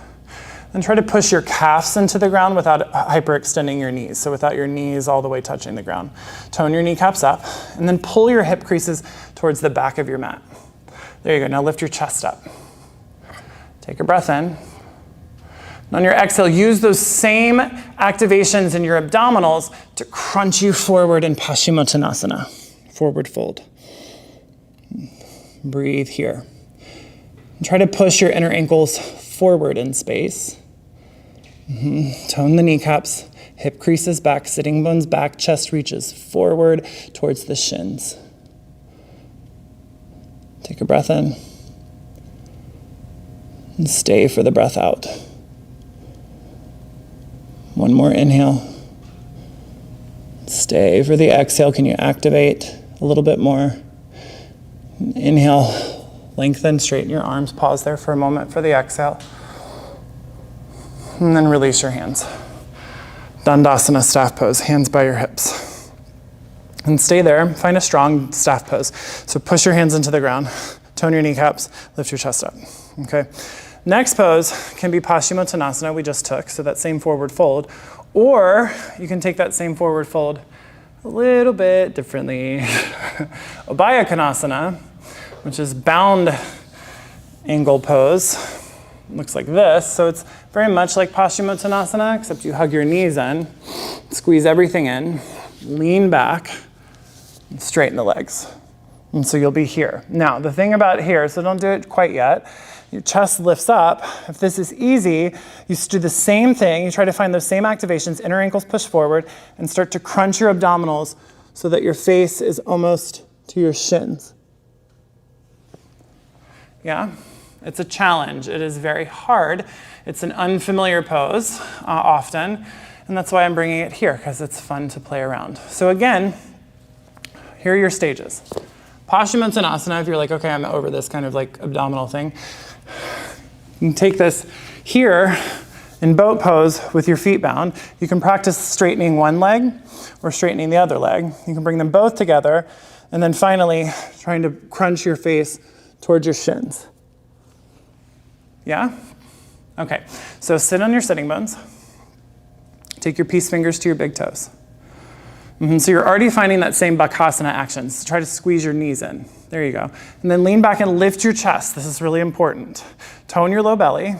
Then try to push your calves into the ground without hyperextending your knees, so without your knees all the way touching the ground. Tone your kneecaps up, and then pull your hip creases towards the back of your mat. There you go. Now lift your chest up. Take a breath in. And on your exhale, use those same activations in your abdominals to crunch you forward in Paschimottanasana, forward fold. Breathe here. And try to push your inner ankles forward in space. Tone the kneecaps, hip creases back, sitting bones back, chest reaches forward towards the shins. Take a breath in. And stay for the breath out. One more inhale. Stay for the exhale. Can you activate a little bit more? Inhale, lengthen, straighten your arms. Pause there for a moment for the exhale. And then release your hands. Dandasana, staff pose, hands by your hips. And stay there, find a strong staff pose. So push your hands into the ground, tone your kneecaps, lift your chest up, okay? Next pose can be Paschimottanasana we just took, so that same forward fold, or you can take that same forward fold a little bit differently. Abhayakonasana, which is bound angle pose, looks like this. So it's very much like Paschimottanasana, except you hug your knees in, squeeze everything in, lean back, and straighten the legs. And so you'll be here. Now, the thing about here, so don't do it quite yet, your chest lifts up. If this is easy, you do the same thing. You try to find those same activations, inner ankles push forward, and start to crunch your abdominals so that your face is almost to your shins. Yeah? It's a challenge. It is very hard. It's an unfamiliar pose often, and that's why I'm bringing it here, because it's fun to play around. So again, here are your stages. Paschimottanasana, if you're like, okay, I'm over this kind of like abdominal thing, you can take this here in boat pose with your feet bound. You can practice straightening one leg or straightening the other leg. You can bring them both together, and then finally trying to crunch your face towards your shins. Yeah? Okay, so sit on your sitting bones. Take your peace fingers to your big toes. So you're already finding that same Bakasana action. So try to squeeze your knees in. There you go. And then lean back and lift your chest. This is really important. Tone your low belly.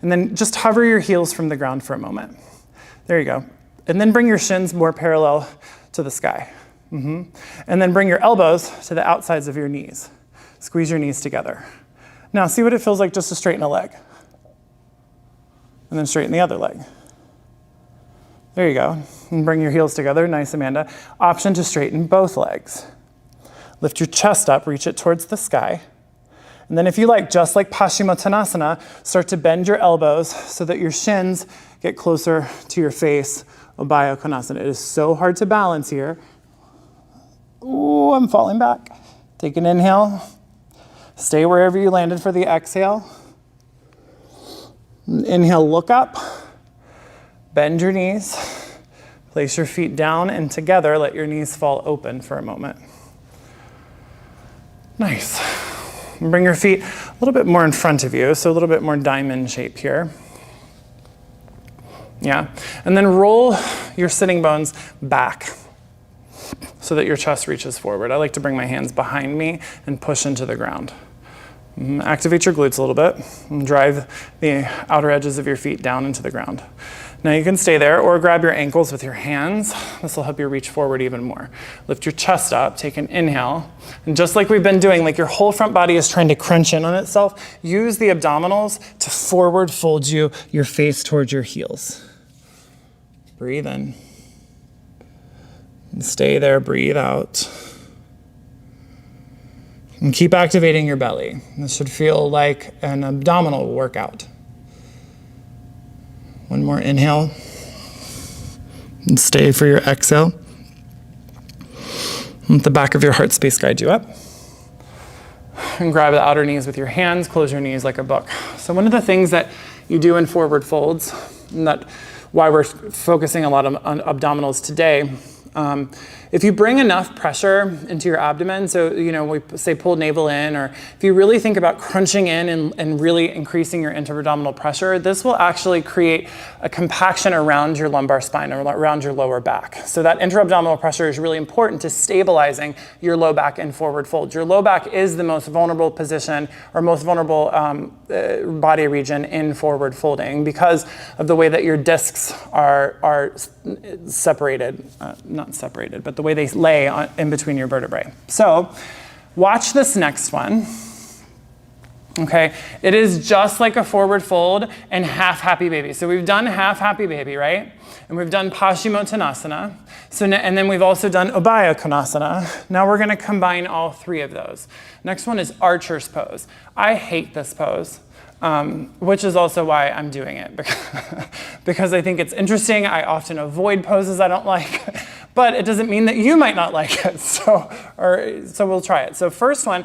And then just hover your heels from the ground for a moment. There you go. And then bring your shins more parallel to the sky. And then bring your elbows to the outsides of your knees. Squeeze your knees together. Now see what it feels like just to straighten a leg. And then straighten the other leg. There you go. And bring your heels together. Nice, Amanda. Option to straighten both legs. Lift your chest up, reach it towards the sky. And then if you like, just like Paschimottanasana, start to bend your elbows so that your shins get closer to your face. Abhayakonasana. It is so hard to balance here. Ooh, I'm falling back. Take an inhale. Stay wherever you landed for the exhale. Inhale, look up. Bend your knees. Place your feet down and together. Let your knees fall open for a moment. Nice. And bring your feet a little bit more in front of you, so a little bit more diamond shape here. Yeah. And then roll your sitting bones back so that your chest reaches forward. I like to bring my hands behind me and push into the ground. Activate your glutes a little bit and drive the outer edges of your feet down into the ground. Now you can stay there or grab your ankles with your hands. This will help you reach forward even more. Lift your chest up, take an inhale. And just like we've been doing, like your whole front body is trying to crunch in on itself, use the abdominals to forward fold you, your face towards your heels. Breathe in. And stay there, breathe out. And keep activating your belly. This should feel like an abdominal workout. One more inhale. And stay for your exhale. Let the back of your heart space guide you up. And grab the outer knees with your hands. Close your knees like a book. So one of the things that you do in forward folds, and that's why we're focusing a lot on abdominals today, if you bring enough pressure into your abdomen, so we say pull navel in, or if you really think about crunching in and really increasing your intra-abdominal pressure, this will actually create a compaction around your lumbar spine or around your lower back. So that intra-abdominal pressure is really important to stabilizing your low back in forward fold. Your low back is the most vulnerable position or most vulnerable body region in forward folding because of the way that your discs are separated, not separated, but the way they lay in between your vertebrae. So watch this next one. Okay, it is just like a forward fold and half happy baby. So we've done half happy baby, right? And we've done Paschimottanasana. So and then we've also done Ubaya Konasana. Now we're gonna combine all three of those. Next one is archer's pose. I hate this pose, which is also why I'm doing it, because I think it's interesting. I often avoid poses I don't like, but it doesn't mean that you might not like it. So we'll try it. So first one,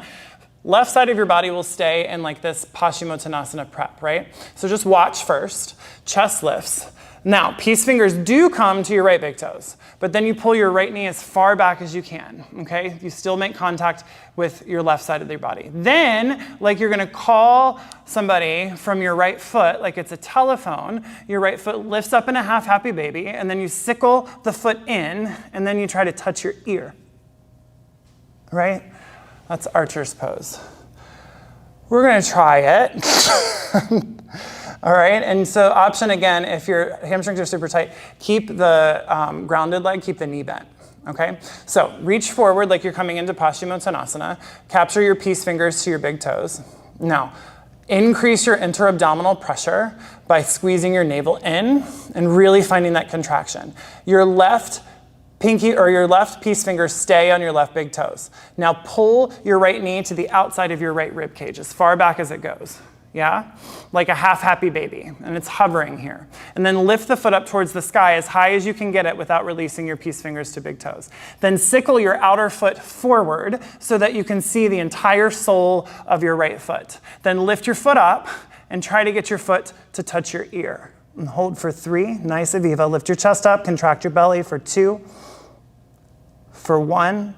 left side of your body will stay in like this Paschimottanasana prep, right? So just watch first, chest lifts. Now, peace fingers do come to your right big toes, but then you pull your right knee as far back as you can, okay? You still make contact with your left side of your body. Then, like you're gonna call somebody from your right foot, like it's a telephone, your right foot lifts up in a half happy baby, and then you sickle the foot in, and then you try to touch your ear, right? That's archer's pose. We're gonna try it. All right, and so option again, if your hamstrings are super tight, keep the grounded leg, keep the knee bent, okay? So reach forward like you're coming into Paschimottanasana, capture your peace fingers to your big toes. Now, increase your interabdominal pressure by squeezing your navel in and really finding that contraction. Your left pinky or your left peace fingers stay on your left big toes. Now pull your right knee to the outside of your right rib cage as far back as it goes. Yeah? Like a half happy baby, and it's hovering here. And then lift the foot up towards the sky as high as you can get it without releasing your peace fingers to big toes. Then sickle your outer foot forward so that you can see the entire sole of your right foot. Then lift your foot up and try to get your foot to touch your ear. And hold for 3, nice Aviva. Lift your chest up, contract your belly for 2, for 1,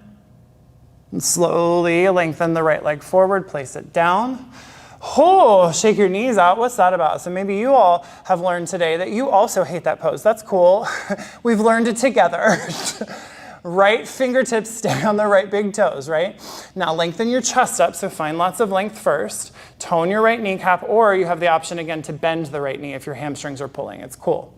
and slowly lengthen the right leg forward, place it down. Oh, shake your knees out. What's that about? So maybe you all have learned today that you also hate that pose. That's cool. We've learned it together. Right fingertips stay on the right big toes, right? Now lengthen your chest up, so find lots of length first. Tone your right kneecap, or you have the option again to bend the right knee if your hamstrings are pulling. It's cool.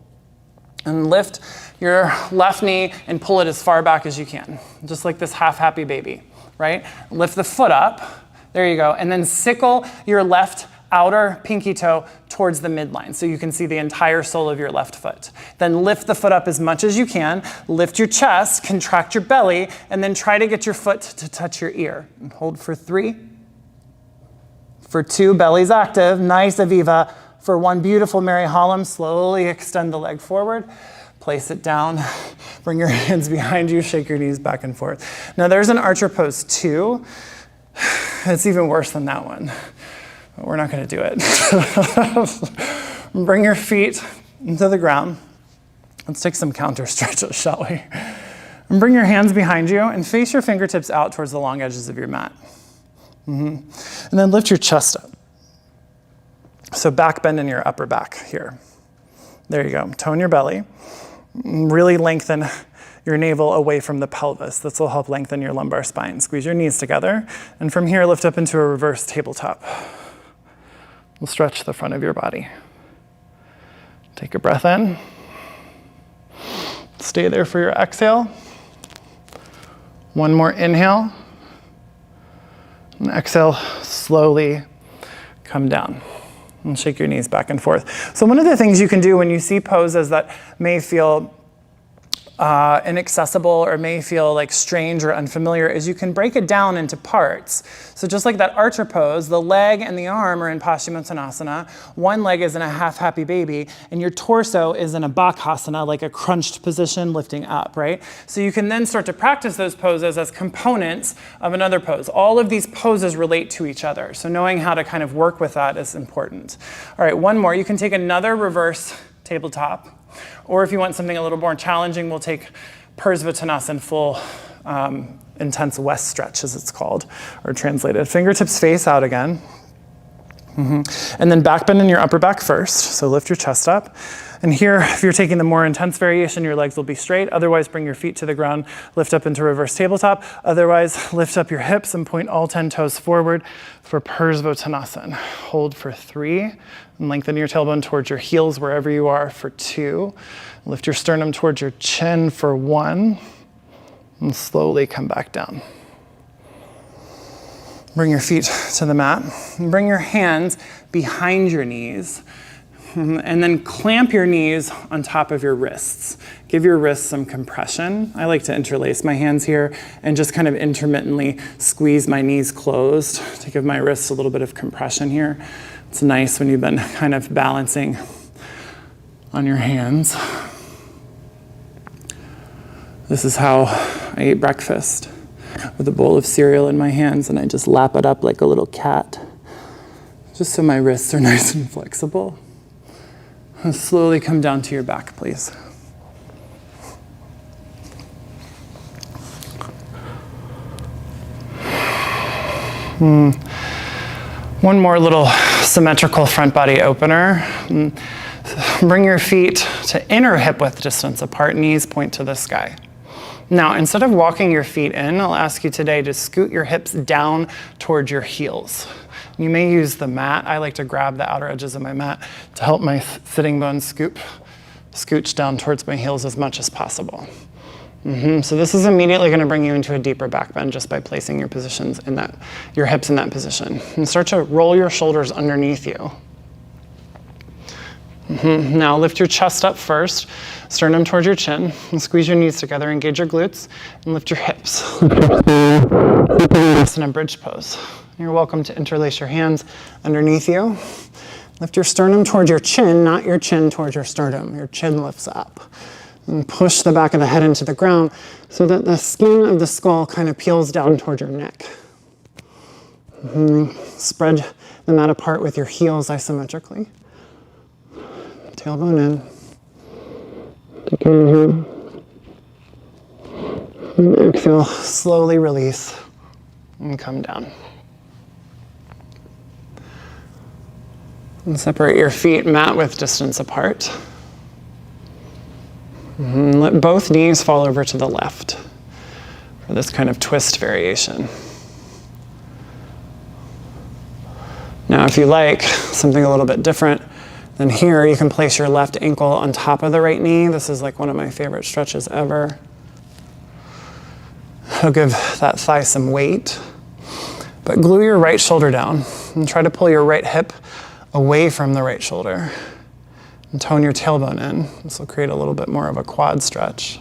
And lift your left knee and pull it as far back as you can, just like this half happy baby, right? Lift the foot up. There you go. And then sickle your left outer pinky toe towards the midline so you can see the entire sole of your left foot. Then lift the foot up as much as you can. Lift your chest, contract your belly, and then try to get your foot to touch your ear. And hold for 3. For 2, belly's active. Nice Aviva. For 1, beautiful Mary Holland. Slowly extend the leg forward. Place it down. Bring your hands behind you. Shake your knees back and forth. Now there's an archer pose 2. It's even worse than that one, but we're not going to do it. Bring your feet into the ground. Let's take some counter stretches, shall we? And bring your hands behind you and face your fingertips out towards the long edges of your mat. And then lift your chest up. So back bend in your upper back here. There you go. Tone your belly. Really lengthen your navel away from the pelvis. This will help lengthen your lumbar spine. Squeeze your knees together. And from here, lift up into a reverse tabletop. We'll stretch the front of your body. Take a breath in. Stay there for your exhale. One more inhale. And exhale, slowly come down. And shake your knees back and forth. So one of the things you can do when you see poses that may feel inaccessible or may feel like strange or unfamiliar is you can break it down into parts. So just like that archer pose, the leg and the arm are in Paschimottanasana, one leg is in a half happy baby, and your torso is in a Bakhasana, like a crunched position lifting up, right? So you can then start to practice those poses as components of another pose. All of these poses relate to each other, so knowing how to kind of work with that is important. All right, one more. You can take another reverse tabletop. Or if you want something a little more challenging, we'll take Parsvottanasana, full intense west stretch, as it's called, or translated. Fingertips face out again. And then back bend in your upper back first. So lift your chest up. And here, if you're taking the more intense variation, your legs will be straight. Otherwise, bring your feet to the ground, lift up into reverse tabletop. Otherwise, lift up your hips and point all 10 toes forward for Parsvottanasana. Hold for 3, and lengthen your tailbone towards your heels wherever you are for 2. Lift your sternum towards your chin for 1, and slowly come back down. Bring your feet to the mat. Bring your hands behind your knees. And then clamp your knees on top of your wrists. Give your wrists some compression. I like to interlace my hands here and just kind of intermittently squeeze my knees closed to give my wrists a little bit of compression here. It's nice when you've been kind of balancing on your hands. This is how I ate breakfast, with a bowl of cereal in my hands, and I just lap it up like a little cat, just so my wrists are nice and flexible. And slowly come down to your back, please. One more little symmetrical front body opener. Bring your feet to inner hip width distance apart, knees point to the sky. Now, instead of walking your feet in, I'll ask you today to scoot your hips down towards your heels. You may use the mat. I like to grab the outer edges of my mat to help my sitting bones scooch down towards my heels as much as possible. So this is immediately going to bring you into a deeper back bend just by placing your positions in that, your hips in that position. And start to roll your shoulders underneath you. Now lift your chest up first, sternum towards your chin, and squeeze your knees together, engage your glutes, and lift your hips. In a bridge pose. You're welcome to interlace your hands underneath you. Lift your sternum towards your chin, not your chin towards your sternum. Your chin lifts up. And push the back of the head into the ground so that the skin of the skull kind of peels down towards your neck. Spread the mat apart with your heels isometrically. Tailbone in. Take your inhale. And exhale, slowly release and come down. And separate your feet mat width distance apart. Let both knees fall over to the left for this kind of twist variation. Now, if you like something a little bit different than here, you can place your left ankle on top of the right knee. This is like one of my favorite stretches ever. It'll give that thigh some weight. But glue your right shoulder down and try to pull your right hip away from the right shoulder. And tone your tailbone in. This will create a little bit more of a quad stretch.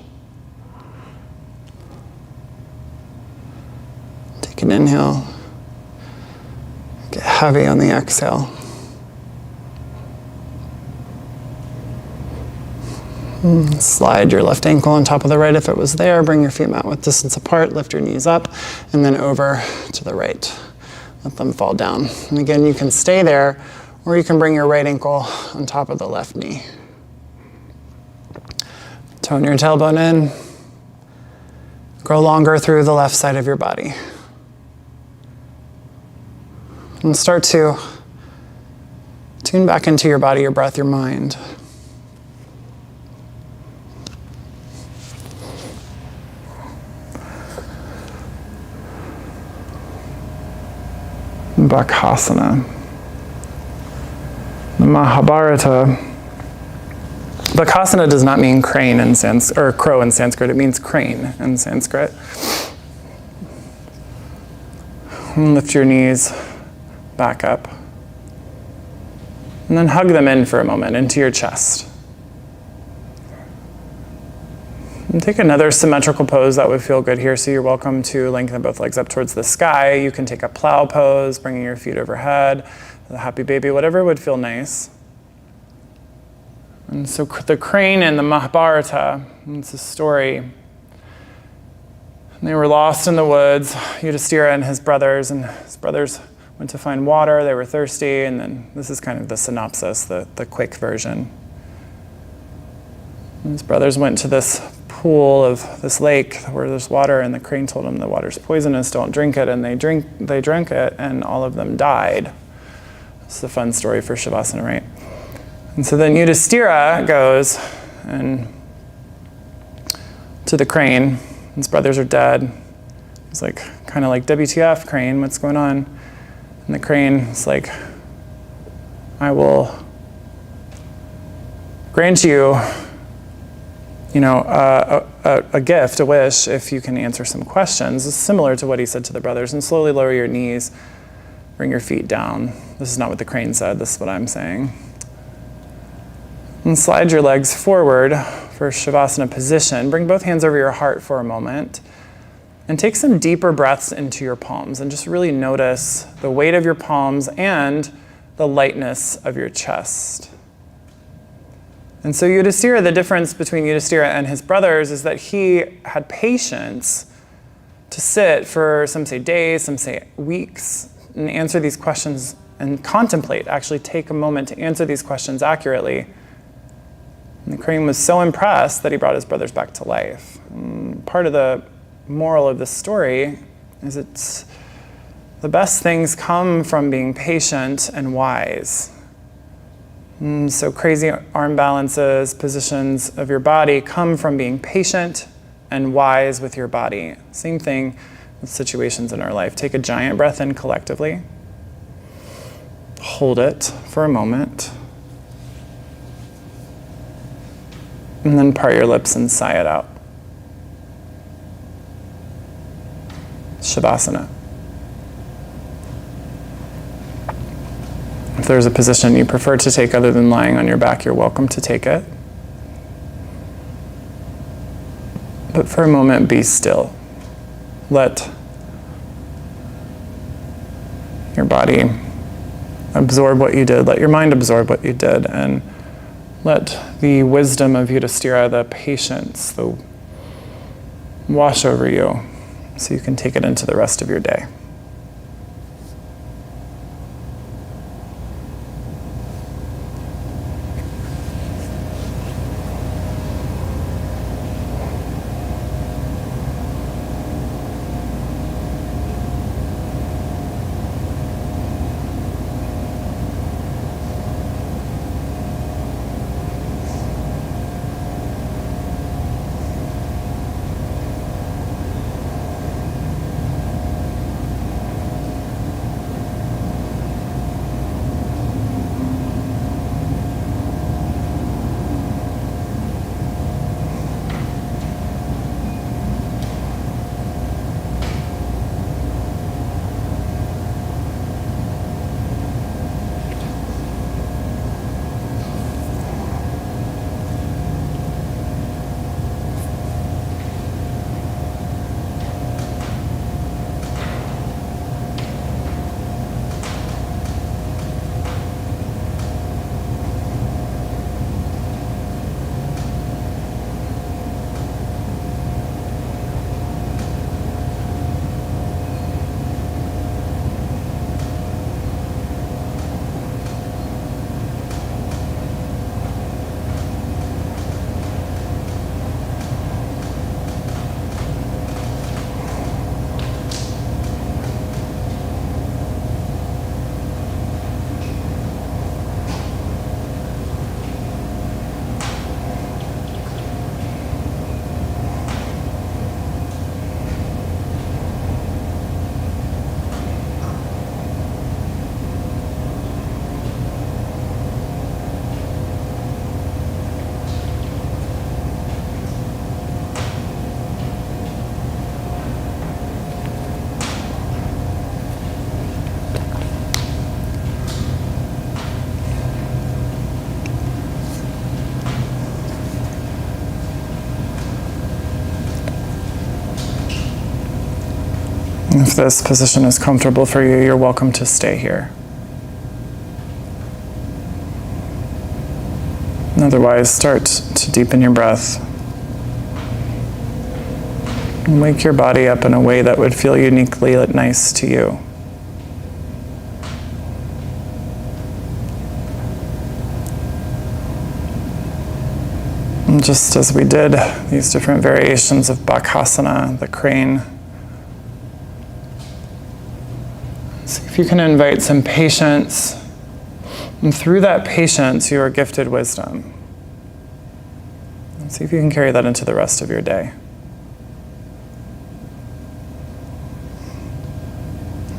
Take an inhale. Get heavy on the exhale. Slide your left ankle on top of the right if it was there. Bring your feet mat width distance apart. Lift your knees up and then over to the right. Let them fall down. And again, you can stay there, or you can bring your right ankle on top of the left knee. Tone your tailbone in. Grow longer through the left side of your body. And start to tune back into your body, your breath, your mind. Bakasana. The Mahabharata. Bakasana does not mean crane in Sanskrit, or crow in Sanskrit. It means crane in Sanskrit. And lift your knees back up. And then hug them in for a moment into your chest. And take another symmetrical pose that would feel good here. So you're welcome to lengthen both legs up towards the sky. You can take a plow pose, bringing your feet overhead, the happy baby, whatever would feel nice. And so the crane in the Mahabharata, it's a story. They were lost in the woods, Yudhishthira and his brothers went to find water. They were thirsty, and then this is kind of the synopsis, the quick version. And his brothers went to this pool of this lake where there's water, and the crane told them the water's poisonous, don't drink it, and they drank it, and all of them died. It's a fun story for Shavasana, right? And so then Yudhishthira goes and to the crane. His brothers are dead. He's like, kind of like, WTF, crane, what's going on? And the crane is like, I will grant you a gift, a wish, if you can answer some questions. It's similar to what he said to the brothers. And slowly lower your knees, bring your feet down. This is not what the crane said, this is what I'm saying. And slide your legs forward for Shavasana position. Bring both hands over your heart for a moment. And take some deeper breaths into your palms and just really notice the weight of your palms and the lightness of your chest. And so Yudhisthira, the difference between Yudhisthira and his brothers is that he had patience to sit for, some say days, some say weeks, and answer these questions and contemplate, actually take a moment to answer these questions accurately. And the crane was so impressed that he brought his brothers back to life. And part of the moral of this story is it's the best things come from being patient and wise. So crazy arm balances, positions of your body come from being patient and wise with your body. Same thing with situations in our life. Take a giant breath in collectively. Hold it for a moment. And then part your lips and sigh it out. Shavasana. If there's a position you prefer to take other than lying on your back, you're welcome to take it. But for a moment, be still. Let your body absorb what you did. Let your mind absorb what you did. And let the wisdom of Yudhisthira, the patience, wash over you, so you can take it into the rest of your day. If this position is comfortable for you, you're welcome to stay here. Otherwise, start to deepen your breath. And wake your body up in a way that would feel uniquely nice to you. And just as we did these different variations of Bakasana, the crane, see if you can invite some patience, and through that patience, you are gifted wisdom. And see if you can carry that into the rest of your day.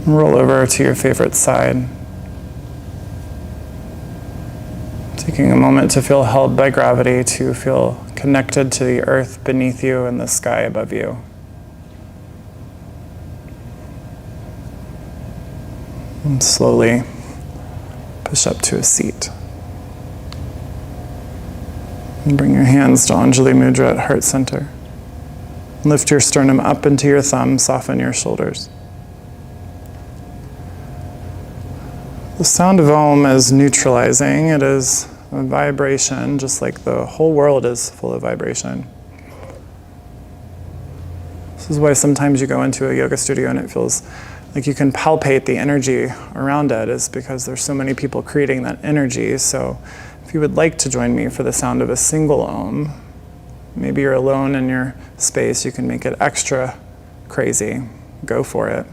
Roll over to your favorite side. Taking a moment to feel held by gravity, to feel connected to the earth beneath you and the sky above you. And slowly push up to a seat. And bring your hands to Anjali Mudra at heart center. Lift your sternum up into your thumb, soften your shoulders. The sound of Om is neutralizing. It is a vibration, just like the whole world is full of vibration. This is why sometimes you go into a yoga studio and it feels like you can palpate the energy around it, is because there's so many people creating that energy. So if you would like to join me for the sound of a single Om, maybe you're alone in your space, you can make it extra crazy. Go for it.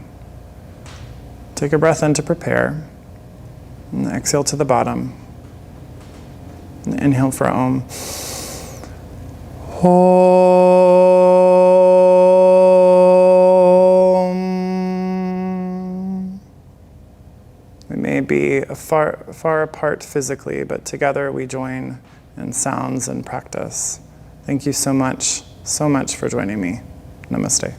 Take a breath in to prepare. And exhale to the bottom. And inhale for Om. Om. We may be far apart physically, but together we join in sounds and practice. Thank you so much for joining me. Namaste.